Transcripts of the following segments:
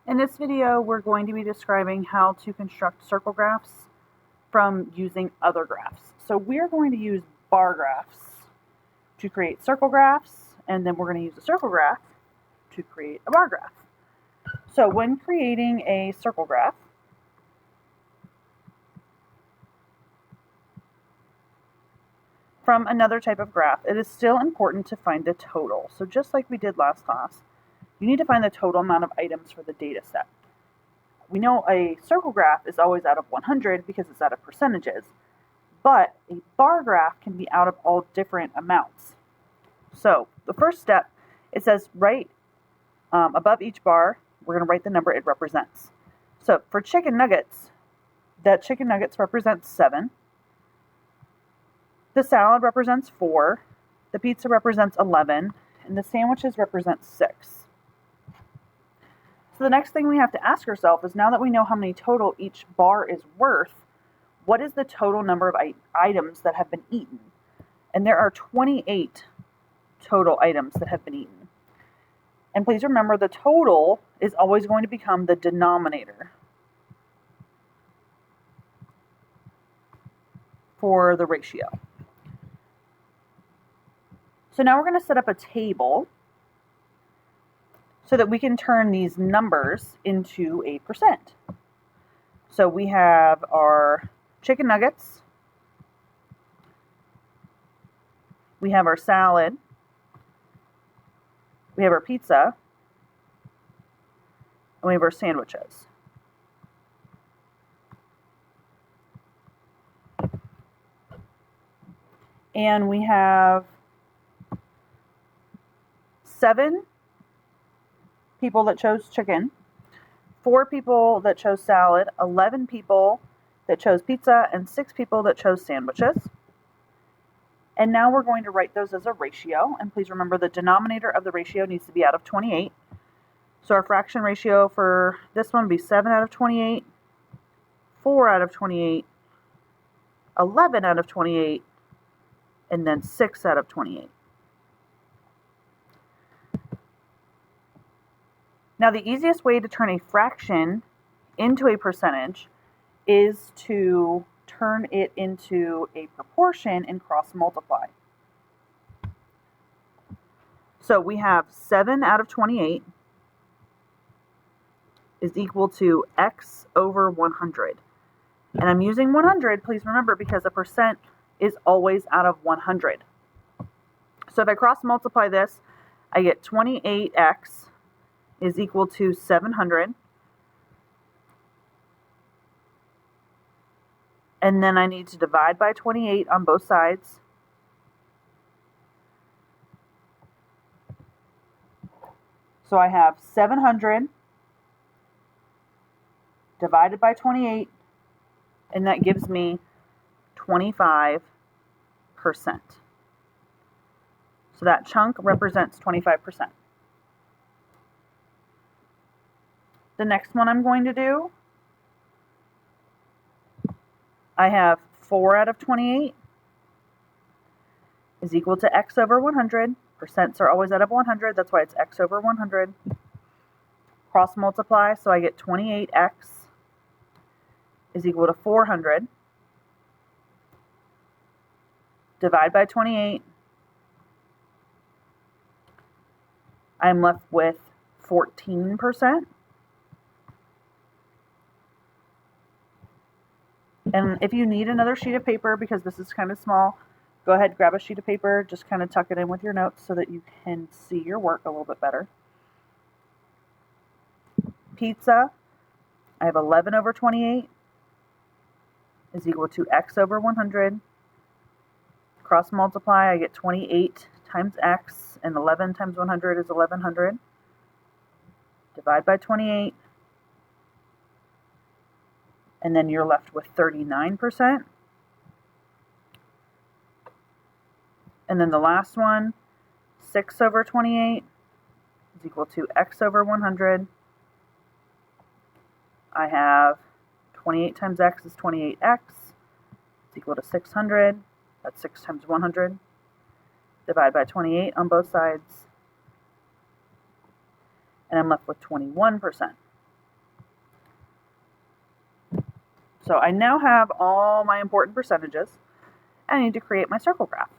In this video, we're going to be describing how to construct circle graphs from using other graphs. So we're going to use bar graphs to create circle graphs, and then we're going to use a circle graph to create a bar graph. So when creating a circle graph, from another type of graph, it is still important to find the total. So just like we did last class, you need to find the total amount of items for the data set. We know a circle graph is always out of 100 because it's out of percentages, but a bar graph can be out of all different amounts. So the first step, it says right above each bar, we're going to write the number it represents. So for chicken nuggets, that chicken nuggets represents 7. The salad represents 4. The pizza represents 11. And the sandwiches represent 6. So the next thing we have to ask ourselves is, now that we know how many total each bar is worth, what is the total number of items that have been eaten? And there are 28 total items that have been eaten. And please remember, the total is always going to become the denominator for the ratio. So now we're going to set up a table so that we can turn these numbers into a percent. So we have our chicken nuggets, we have our salad, we have our pizza, and we have our sandwiches. And we have 7 people that chose chicken, 4 people that chose salad, 11 people that chose pizza, and 6 people that chose sandwiches. And now we're going to write those as a ratio. And please remember, the denominator of the ratio needs to be out of 28. So our fraction ratio for this one would be 7 out of 28, 4 out of 28, 11 out of 28, and then 6 out of 28. Now, the easiest way to turn a fraction into a percentage is to turn it into a proportion and cross multiply. So we have 7 out of 28 is equal to x over 100. And I'm using 100, please remember, because a percent is always out of 100. So if I cross multiply this, I get 28x is equal to 700. And then I need to divide by 28 on both sides. So I have 700 divided by 28, and that gives me 25%. So that chunk represents 25%. The next one I'm going to do, I have 4 out of 28 is equal to x over 100. Percents are always out of 100, that's why it's x over 100. Cross multiply, so I get 28x is equal to 400. Divide by 28. I'm left with 14%. And if you need another sheet of paper, because this is kind of small, go ahead, grab a sheet of paper, just kind of tuck it in with your notes so that you can see your work a little bit better. Pizza, I have 11 over 28 is equal to x over 100. Cross multiply, I get 28 times x, and 11 times 100 is 1100. Divide by 28. And then you're left with 39%. And then the last one, 6 over 28 is equal to x over 100. I have 28 times x is 28x. It's equal to 600. That's 6 times 100. Divide by 28 on both sides. And I'm left with 21%. So I now have all my important percentages. I need to create my circle graph.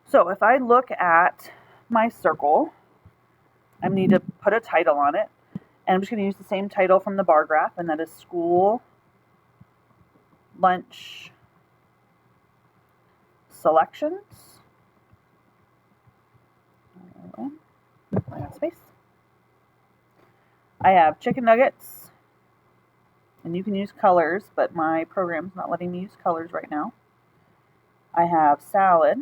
So if I look at my circle, I need to put a title on it. And I'm just going to use the same title from the bar graph, and that is school lunch selections. Space. I have chicken nuggets, and you can use colors, but my program's not letting me use colors right now. I have salad.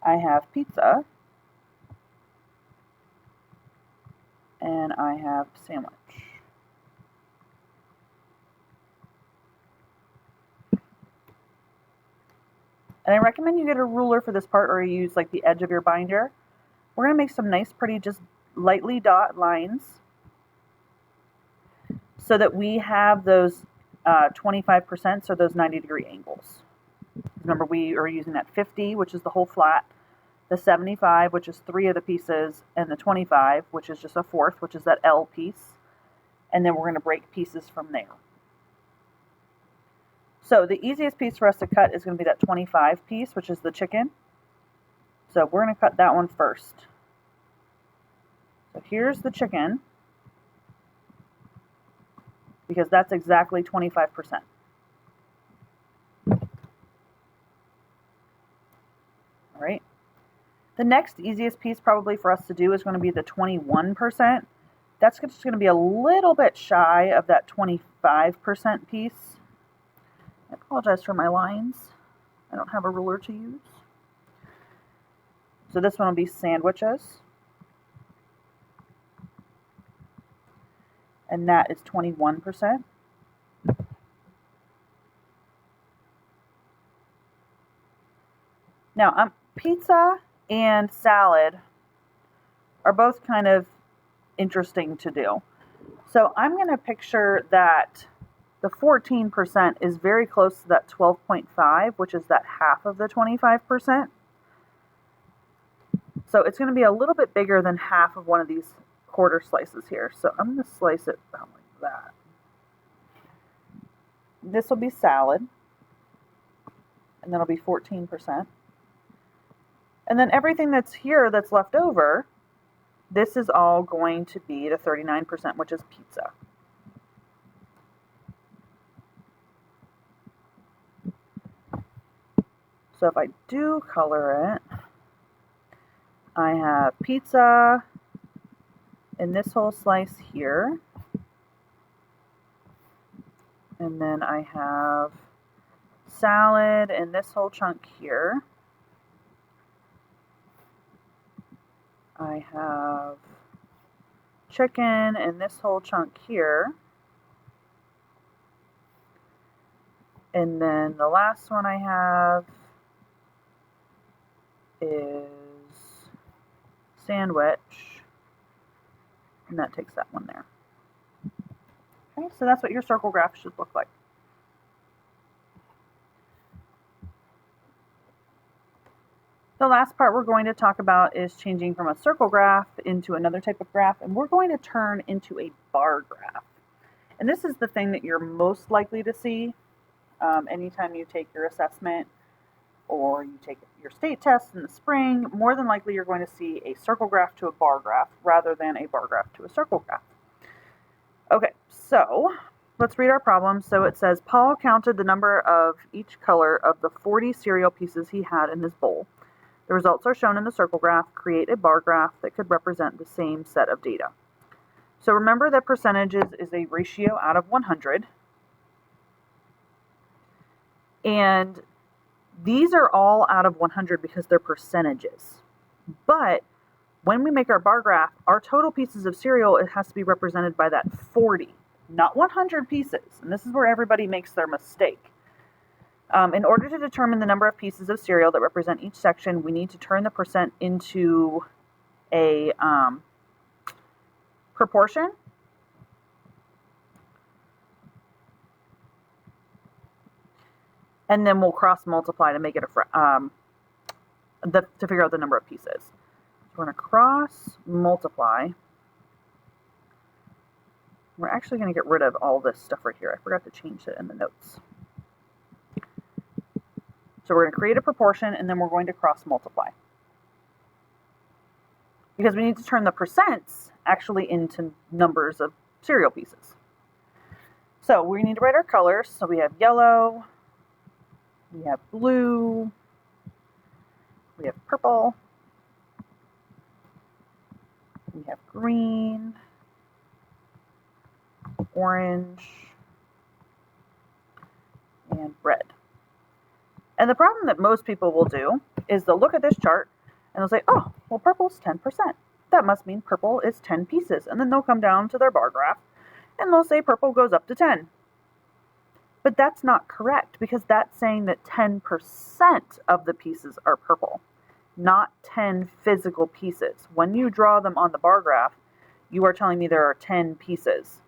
I have pizza. And I have sandwich. And I recommend you get a ruler for this part, or you use like the edge of your binder. We're going to make some nice, pretty, just lightly dot lines so that we have those 25%, so those 90-degree angles. Remember, we are using that 50, which is the whole flat, the 75, which is 3 of the pieces, and the 25, which is just a fourth, which is that L piece. And then we're going to break pieces from there. So the easiest piece for us to cut is going to be that 25 piece, which is the chicken. So we're going to cut that one first. So here's the chicken, because that's exactly 25%. All right. The next easiest piece probably for us to do is going to be the 21%. That's just going to be a little bit shy of that 25% piece. I apologize for my lines. I don't have a ruler to use. So this one will be sandwiches. And that is 21%. Now, pizza and salad are both kind of interesting to do. So I'm going to picture that the 14% is very close to that 12.5, which is that half of the 25%. So it's going to be a little bit bigger than half of one of these quarter slices here. So I'm going to slice it down like that. This will be salad, and that'll be 14%. And then everything that's here that's left over, this is all going to be the 39%, which is pizza. So if I do color it, I have pizza in this whole slice here. And then I have salad in this whole chunk here. I have chicken in this whole chunk here. And then the last one I have is sandwich, and that takes that one there. Okay, so that's what your circle graph should look like. The last part we're going to talk about is changing from a circle graph into another type of graph, and we're going to turn into a bar graph. And this is the thing that you're most likely to see anytime you take your assessment or you take your state test in the spring. More than likely you're going to see a circle graph to a bar graph rather than a bar graph to a circle graph. Okay, so let's read our problem. So it says, Paul counted the number of each color of the 40 cereal pieces he had in his bowl. The results are shown in the circle graph. Create a bar graph that could represent the same set of data. So remember that percentages is a ratio out of 100. And these are all out of 100 because they're percentages. But when we make our bar graph, our total pieces of cereal, it has to be represented by that 40, not 100 pieces. And this is where everybody makes their mistake. In order to determine the number of pieces of cereal that represent each section, we need to turn the percent into a proportion. And then we'll cross multiply to make it to figure out the number of pieces. So we're going to cross multiply We're actually going to get rid of all this stuff right here. I forgot to change it in the notes. So we're going to create a proportion, and then we're going to cross multiply. Because we need to turn the percents actually into numbers of cereal pieces. So we need to write our colors. So we have yellow, we have blue, we have purple, we have green, orange, and red. And the problem that most people will do is they'll look at this chart and they'll say, oh, well, purple's 10%. That must mean purple is 10 pieces. And then they'll come down to their bar graph and they'll say purple goes up to 10. But that's not correct, because that's saying that 10% of the pieces are purple, not 10 physical pieces. When you draw them on the bar graph, you are telling me there are 10 pieces.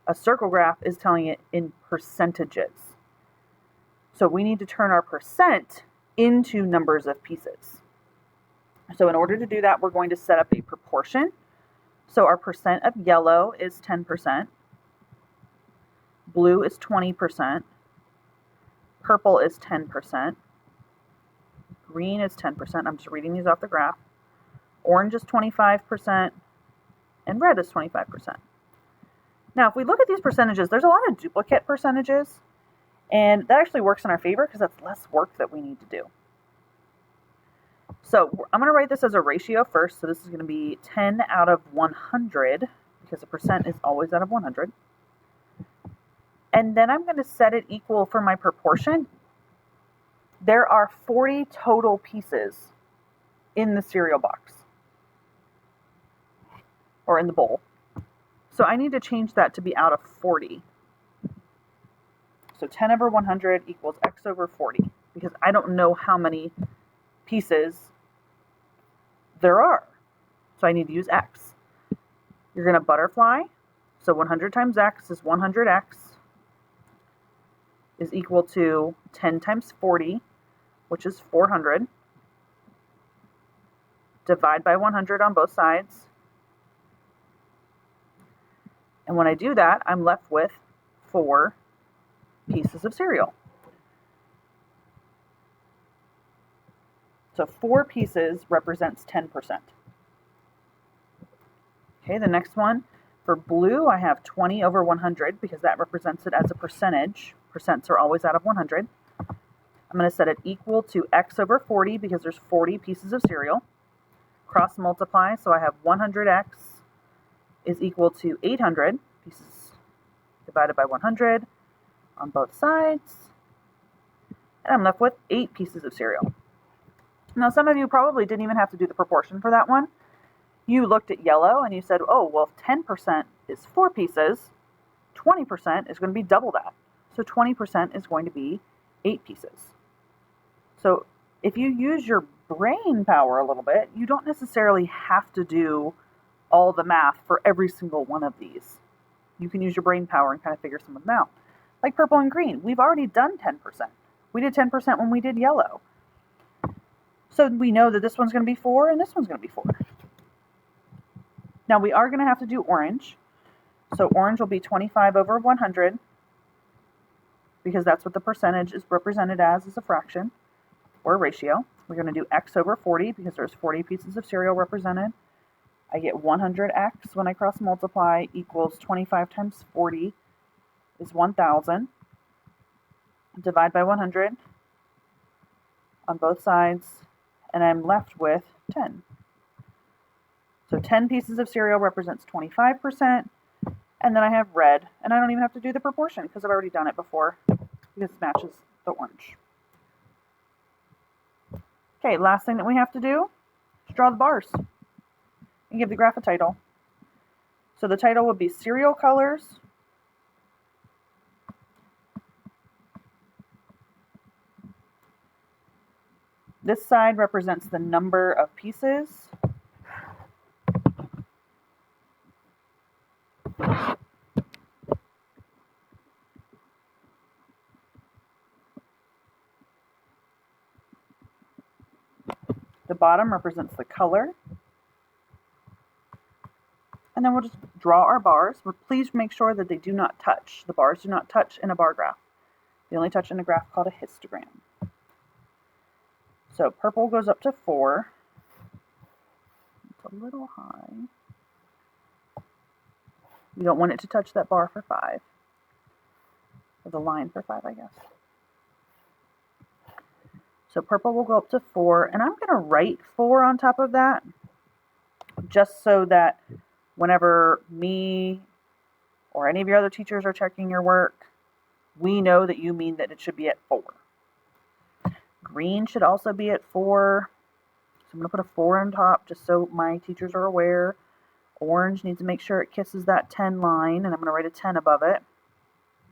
A circle graph is telling it in percentages. So we need to turn our percent into numbers of pieces. So in order to do that, we're going to set up a proportion. So our percent of yellow is 10%. Blue is 20%. Purple is 10%. Green is 10%. I'm just reading these off the graph. Orange is 25%. And red is 25%. Now, if we look at these percentages, there's a lot of duplicate percentages. And that actually works in our favor because that's less work that we need to do. So I'm going to write this as a ratio first. So this is going to be 10 out of 100, because a percent is always out of 100. And then I'm going to set it equal for my proportion. There are 40 total pieces in the cereal box, or in the bowl. So I need to change that to be out of 40. So 10 over 100 equals x over 40, because I don't know how many pieces there are. So I need to use x. You're going to butterfly. So 100 times x is 100x is equal to 10 times 40, which is 400. Divide by 100 on both sides. And when I do that, I'm left with 4 pieces of cereal. So 4 pieces represents 10%. Okay, the next one, for blue, I have 20 over 100 because that represents it as a percentage. Percents are always out of 100. I'm going to set it equal to x over 40 because there's 40 pieces of cereal. Cross multiply, so I have 100x is equal to 800 pieces divided by 100 on both sides. And I'm left with 8 pieces of cereal. Now, some of you probably didn't even have to do the proportion for that one. You looked at yellow and you said, oh, well, if 10% is 4 pieces, 20% is going to be double that. So 20% is going to be 8 pieces. So if you use your brain power a little bit, you don't necessarily have to do all the math for every single one of these. You can use your brain power and kind of figure some of them out. Like purple and green, we've already done 10%. We did 10% when we did yellow. So we know that this one's going to be 4 and this one's going to be 4. Now we are going to have to do orange. So orange will be 25 over 100 because that's what the percentage is represented as a fraction or a ratio. We're going to do x over 40 because there's 40 pieces of cereal represented. I get 100x when I cross multiply equals 25 times 40 is 1,000. Divide by 100 on both sides, and I'm left with 10. So 10 pieces of cereal represents 25%, and then I have red, and I don't even have to do the proportion because I've already done it before because it matches the orange. Okay, last thing that we have to do is draw the bars and give the graph a title. So the title would be cereal colors This side represents the number of pieces. The bottom represents the color. And then we'll just draw our bars. Please make sure that they do not touch. The bars do not touch in a bar graph. They only touch in a graph called a histogram. So purple goes up to 4. It's a little high. We don't want it to touch that bar for 5. Or the line for 5, I guess. So purple will go up to 4, and I'm going to write 4 on top of that, just so that whenever me or any of your other teachers are checking your work, we know that you mean that it should be at 4. Green should also be at 4. So I'm going to put a 4 on top just so my teachers are aware. Orange needs to make sure it kisses that 10 line, and I'm going to write a 10 above it.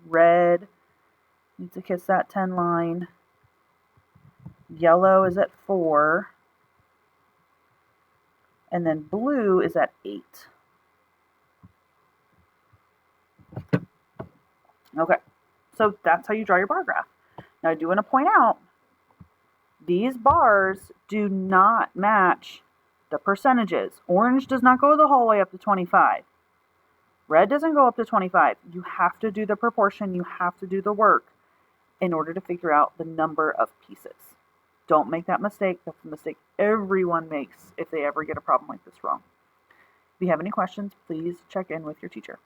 Red needs to kiss that 10 line. Yellow is at 4. And then blue is at 8. Okay, so that's how you draw your bar graph. Now I do want to point out, these bars do not match the percentages. Orange does not go the whole way up to 25. Red doesn't go up to 25. You have to do the proportion, you have to do the work in order to figure out the number of pieces. Don't make that mistake. That's the mistake everyone makes if they ever get a problem like this wrong. If you have any questions, please check in with your teacher.